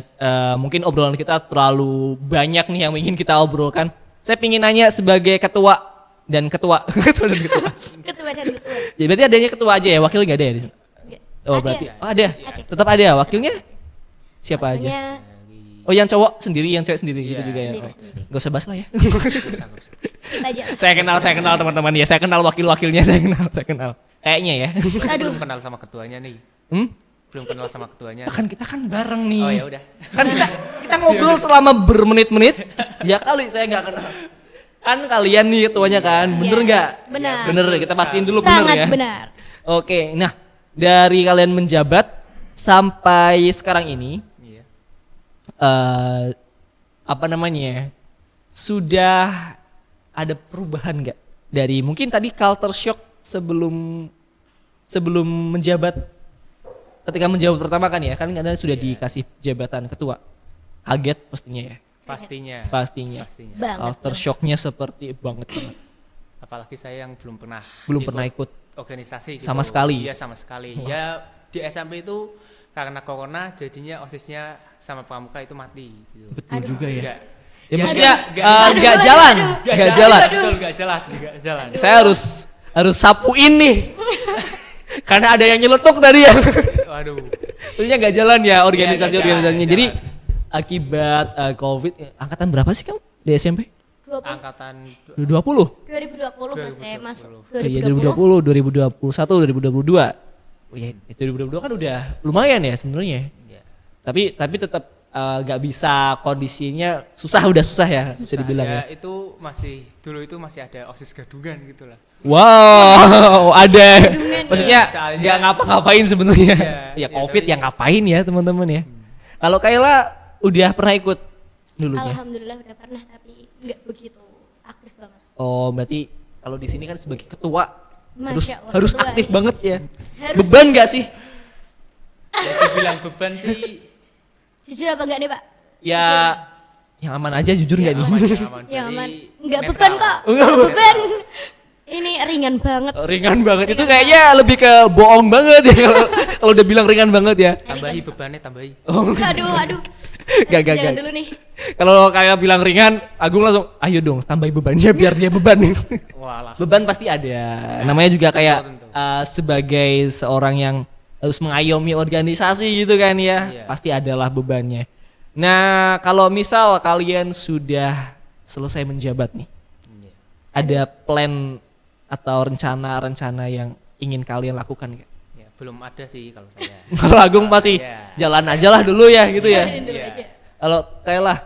mungkin obrolan kita terlalu banyak nih yang ingin kita obrolkan. Saya ingin nanya sebagai ketua dan ketua. Ketua dan ketua. Ya, berarti adanya ketua aja ya, wakil nggak ada ya di sana? Oh Ada. berarti, ada. Ada. Tetap ada wakilnya? Siapa aja? Wakilnya Oh yang cowok sendiri, yang cewek sendiri gitu Iya, juga ya. sendiri, Oh, sendiri. Gak usah bahas lah ya. skip aja. saya kenal teman-teman ya. Saya kenal wakil-wakilnya, saya kenal. Kayaknya ya. Aduh. Belum kenal sama ketuanya nih. Belum kenal sama ketuanya. Kan kita kan bareng nih. Oh ya udah. Kan kita ngobrol selama bermenit-menit. Ya kali saya nggak kenal. Kan kalian nih ketuanya kan, bener Iya, nggak? benar. Bener, kita pastiin dulu Sangat bener ya. benar. Oke, nah dari kalian menjabat sampai sekarang ini, Iya. apa namanya? Sudah ada perubahan nggak dari mungkin tadi culture shock sebelum menjabat, ketika menjabat pertama kan ya, kan kalian sudah dikasih jabatan ketua, kaget pastinya ya, Pastinya. pastinya. Banget. Culture shocknya seperti banget. Apalagi saya yang belum pernah ikut organisasi gitu. Sama sekali. Iya, sama sekali. Ya di SMP itu karena corona jadinya OSISnya sama pramuka itu mati gitu. Betul juga ya. Enggak. Ya, Ya, maksudnya nggak- nggak jalan, nggak jalan. Betul, enggak jelas, enggak jalan. Saya harus sapuin nih. Karena ada yang nyeletuk tadi ya. Waduh. Maksudnya nggak jalan ya organisasinya. jalan. Jadi akibat COVID, angkatan berapa sih kamu di SMP? 20, Angkatan 20? 2020 pas saya masuk. Iya 2020, 2021, 2022. Oh iya, 2022 kan udah lumayan ya sebenarnya. ya, Tapi tetap nggak bisa, kondisinya udah susah ya bisa dibilang ya. itu dulu itu masih ada OSIS gadungan gitu lah. Wow, ada. Gadungan, Maksudnya Soalnya- nggak ngapa-ngapain sebenarnya. Iya, Ya COVID tapi- yang ngapain ya teman-teman ya. Kalau Kayla udah pernah ikut dulunya. Alhamdulillah udah pernah tapi nggak begitu aktif banget. Oh, berarti kalau di sini kan sebagai ketua Masya Allah, harus ketua aktif ya. banget ya. Harus. Beban nggak sih? Jadi bilang beban sih Jujur apa enggak nih Pak? Ya yang aman aja jujur nggak nih? aman, aman. Ya Jadi aman. Enggak netral. beban kok. Enggak beban. Ini ringan banget. Ringan banget itu kayaknya lebih ke bohong banget ya kalau udah bilang ringan banget ya. Tambahi bebannya, tambahi. Oh, Aduh. Gak. Jangan dulu nih. Kalau kayak bilang ringan, Agung langsung ayo dong tambahin bebannya biar dia beban. Walah. Beban pasti ada. Namanya juga kayak tentu. sebagai seorang yang harus mengayomi organisasi gitu kan ya. Iya. Pasti adalah bebannya. Nah, kalau misal kalian sudah selesai menjabat nih, Iya. ada plan atau rencana-rencana yang ingin kalian lakukan nggak? Ya, belum ada sih kalau saya. Kalau Agung masih Iya. jalan aja lah dulu ya gitu ya. Jalanin dulu Iya. aja. Kalau Kayla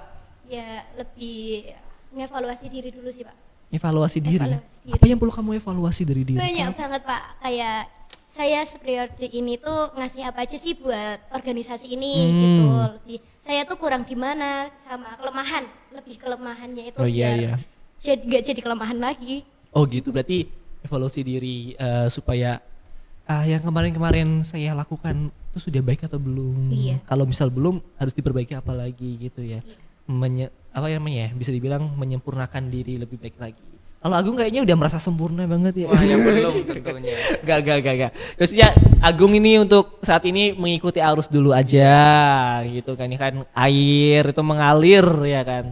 Ya lebih ngevaluasi diri dulu sih Pak. evaluasi diri. Evaluasi diri. Apa yang perlu kamu evaluasi dari diri? Banyak banget Pak. Kayak saya superiority ini tuh ngasih apa aja sih buat organisasi ini gitu. Lebih saya tuh kurang di mana sama kelemahan. Lebih kelemahannya itu Oh iya, biar iya. nggak jadi kelemahan lagi. Oh gitu, berarti evaluasi diri supaya yang kemarin-kemarin saya lakukan itu sudah baik atau belum? Iya. Kalau misal belum harus diperbaiki apa lagi gitu ya? Apa namanya ya? Bisa dibilang menyempurnakan diri lebih baik lagi. Kalau Agung kayaknya udah merasa sempurna banget ya. Wah, yang belum tentunya. Gak. Maksudnya Agung ini untuk saat ini mengikuti arus dulu aja gitu kan. Ini kan air itu mengalir ya kan.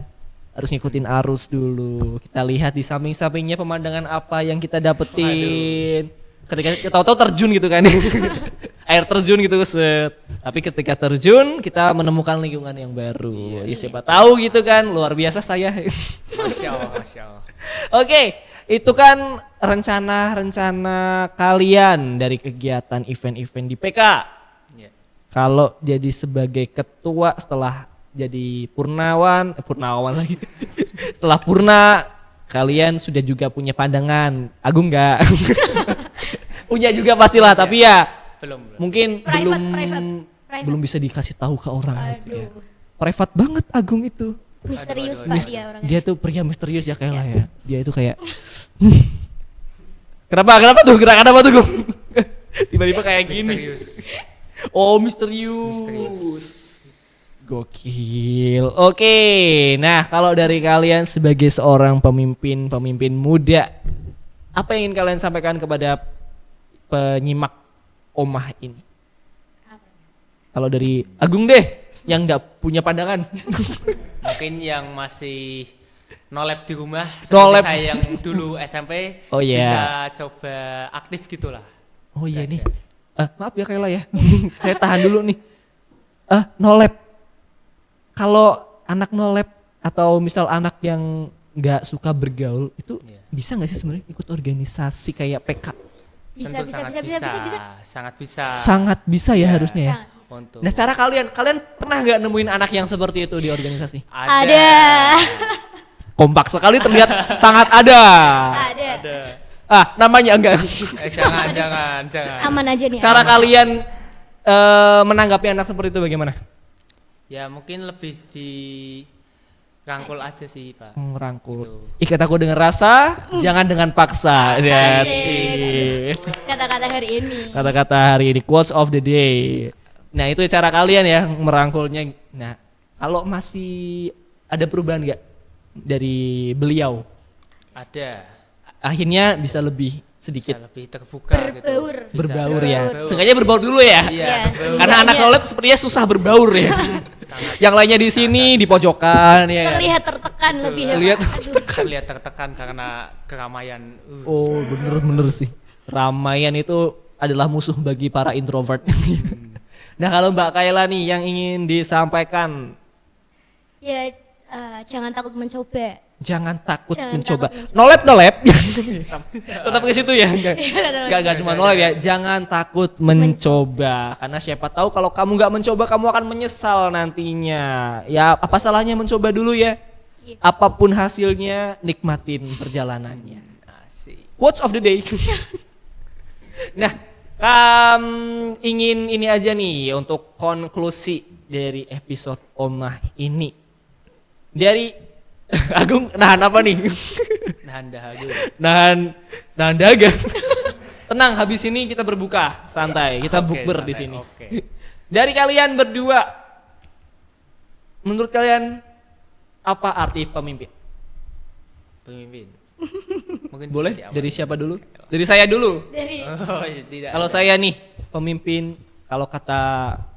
Harus ngikutin arus dulu. Kita lihat di samping-sampingnya pemandangan apa yang kita dapetin. Ketika tahu-tahu terjun gitu kan. Air terjun gitu set. Tapi ketika terjun kita menemukan lingkungan yang baru. Ya, siapa tahu gitu kan, luar biasa saya. Masya Allah, Masya Allah. Oke, itu kan rencana-rencana kalian dari kegiatan event-event di PK. Ya. Kalau jadi sebagai ketua setelah jadi purnawan lagi. Setelah purna, kalian sudah juga punya pandangan. Agung enggak? Punya juga pastilah, tapi ya Belum. mungkin Private. belum bisa dikasih tahu ke orang gitu ya. Aduh. Private banget Agung itu. Misterius Aduh, Pak dia orangnya. Dia tuh pria misterius ya kayak lah ya. Dia itu kayak Kenapa tuh gerakan apa tuh Gung? Tiba-tiba kayak gini. Misterius. Oh misterius. Gokil. Oke, nah kalau dari kalian sebagai seorang pemimpin muda, apa yang ingin kalian sampaikan kepada penyimak Omah ini? Kalau dari Agung deh, yang nggak punya pandangan. Mungkin yang masih nolep di rumah Nolep. seperti saya yang dulu SMP Oh, iya. bisa coba aktif gitulah. Oh iya nih, maaf ya Kayla ya, saya tahan dulu nih. Nolep, kalau anak nolep atau misal anak yang nggak suka bergaul itu Iya. bisa nggak sih sebenarnya ikut organisasi kayak PK? Bisa. Sangat bisa. Sangat bisa ya Iya. harusnya ya. Sangat. Untuk Nah cara kalian pernah nggak nemuin anak yang seperti itu di organisasi? Ada. kompak sekali terlihat sangat ada. Ada. Namanya enggak. Jangan. Aman aja nih. Cara kalian menanggapi anak seperti itu bagaimana? Ya mungkin lebih di rangkul aja sih Pak. Ngerangkul. Gitu. Ikat aku dengan rasa, jangan dengan paksa. That's it. Kata-kata hari ini. Kata-kata hari ini, quotes of the day. Nah itu cara kalian ya merangkulnya. Nah kalau masih ada perubahan nggak dari beliau? Ada. Akhirnya bisa lebih sedikit Bisa lebih terbuka gitu. Berbaur. Bisa berbaur ya. berbaur. Sengaja berbaur dulu ya. Iya, Iya. berbaur. Karena anak Iya. nolep sepertinya susah berbaur ya. Yang lainnya di sini di pojokan ya. kan? Terlihat tertekan lebih ya. Lihat Pak. Terlihat tertekan karena keramaian. Oh bener sih. Ramaian itu adalah musuh bagi para introvert. Nah kalau Mbak Kayla nih yang ingin disampaikan, Ya jangan takut mencoba. jangan takut Jangan mencoba. takut Nolep. Tetap ke situ ya. Iya, Gak cuma nolep ya. Jangan takut mencoba. Karena siapa tahu kalau kamu gak mencoba kamu akan menyesal nantinya. Ya apa salahnya mencoba dulu ya. Iya. Apapun hasilnya nikmatin perjalanannya. Asik. Quotes of the day. Nah, ingin ini aja nih untuk konklusi dari episode Omah ini. Dari Agung nahan apa nih? Nahan dahaga. nahan dagang. Tenang, habis ini kita berbuka, santai. Kita Oke, bukber di santai, sini. oke. Dari kalian berdua, menurut kalian apa arti pemimpin? Pemimpin. Mungkin bisa Boleh diawali. dari siapa dulu? Dari saya dulu. Dari Oh, iya, tidak. Kalau saya nih pemimpin, kalau kata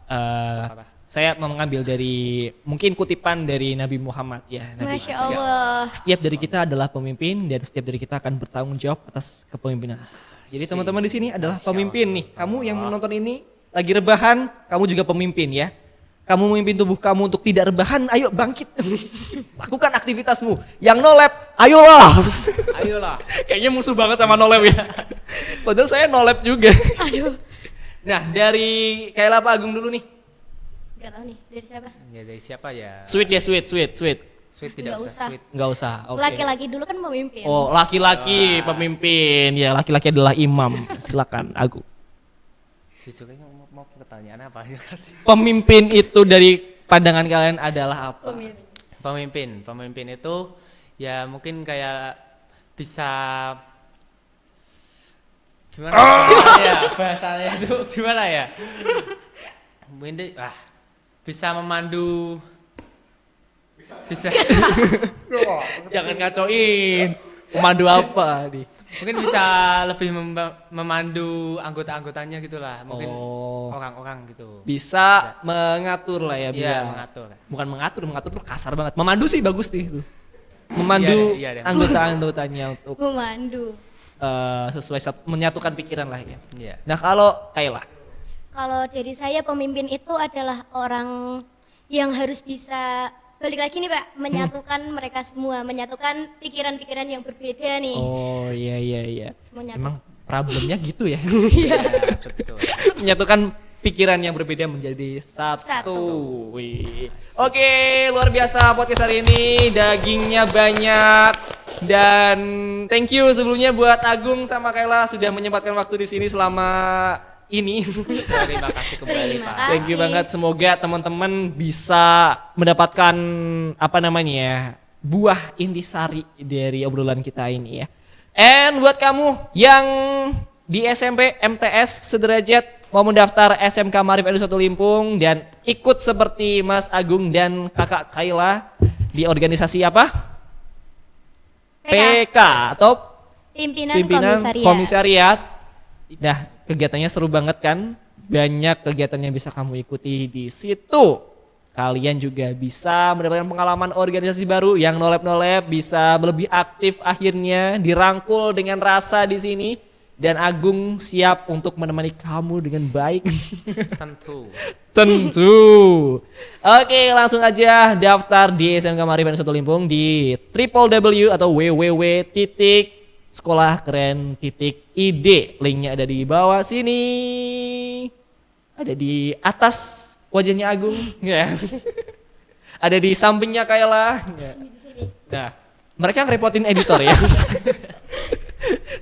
Apa? saya mengambil dari mungkin kutipan dari Nabi Muhammad ya. Nabi. Masya Allah. Setiap dari kita adalah pemimpin dan setiap dari kita akan bertanggung jawab atas kepemimpinan. Jadi teman-teman di sini adalah pemimpin nih. Kamu yang menonton ini lagi rebahan, kamu juga pemimpin ya. Kamu memimpin tubuh kamu untuk tidak rebahan, ayo bangkit. Lakukan aktivitasmu. Yang nolep, ayolah. Ayolah. Kayaknya musuh banget sama nolep ya. Padahal saya nolep juga. Aduh. Nah dari Kayla apa Agung dulu nih. Gak tahu nih dari siapa. Ya dari siapa ya? Sweet ya sweet. Sweet tidak Nggak usah usah. sweet. Nggak usah. Oke. Laki-laki dulu kan pemimpin. Oh laki-laki pemimpin. Ya laki-laki adalah imam. Silakan Agung. Jujur kayaknya mau pertanyaan apa ya? Pemimpin itu dari pandangan kalian adalah apa? Pemimpin. Pemimpin itu ya mungkin kayak bisa gimana ya bahasanya itu gimana ya? Mungkin bisa memandu bisa Jangan ngacoin. Pemandu apa nih? mungkin bisa lebih memandu anggota-anggotanya gitulah mungkin Oh. orang-orang gitu Bisa mengatur lah ya. Iya Bisa. mengatur Bukan mengatur tuh kasar banget. Memandu sih bagus nih. Tuh. Memandu Iya, iya. anggota-anggotanya untuk Memandu. sesuai menyatukan pikiran lah ya. iya Nah kalau Kayla, Kalau dari saya pemimpin itu adalah orang yang harus bisa balik lagi nih Pak, menyatukan mereka semua, menyatukan pikiran-pikiran yang berbeda nih. oh iya. Menyatu- Emang problemnya gitu ya. iya betul Menyatukan pikiran yang berbeda menjadi satu. Satu. Wih. Oke, luar biasa podcast hari ini. Dagingnya banyak dan thank you sebelumnya buat Agung sama Kayla sudah menyempatkan waktu di sini selama ini. terima kasih kembali Terima Pak kasih. Thank you banget. Semoga teman-teman bisa mendapatkan apa namanya ya, buah intisari dari obrolan kita ini ya. And buat kamu yang di SMP MTS sederajat mau mendaftar SMK Maarif Edu 1 Limpung dan ikut seperti Mas Agung dan Kakak Kayla di organisasi apa? PK atau Pimpinan, Pimpinan komisariat. Komisariat. Nah, kegiatannya seru banget kan? Banyak kegiatan yang bisa kamu ikuti di situ. Kalian juga bisa mendapatkan pengalaman organisasi baru yang nolep-nolep, bisa lebih aktif akhirnya, dirangkul dengan rasa di sini. Dan Agung siap untuk menemani kamu dengan baik. tentu Tentu. Oke, langsung aja daftar di SMK Maarif 1 Limpung di www atau www.sekolahkeren.id. Linknya ada di bawah sini. Ada di atas wajahnya Agung. Ya. Ada di sampingnya Kayla. Ya. Di sini. Nah, Mereka ngerepotin editor ya.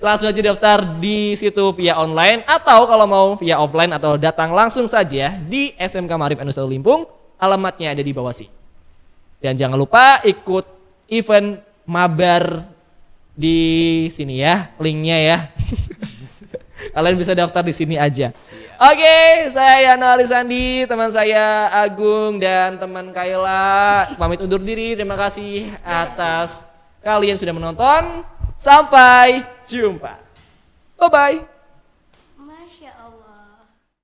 Langsung aja daftar di situ via online atau kalau mau via offline atau datang langsung saja di SMK Maarif N1 Limpung, alamatnya ada di bawah sini. Dan jangan lupa ikut event mabar di sini ya, linknya ya. Kalian bisa daftar di sini aja. Oke, saya Yana Alisandi, teman saya Agung dan teman Kayla pamit undur diri. Terima kasih atas kalian sudah menonton. Sampai jumpa. Bye bye.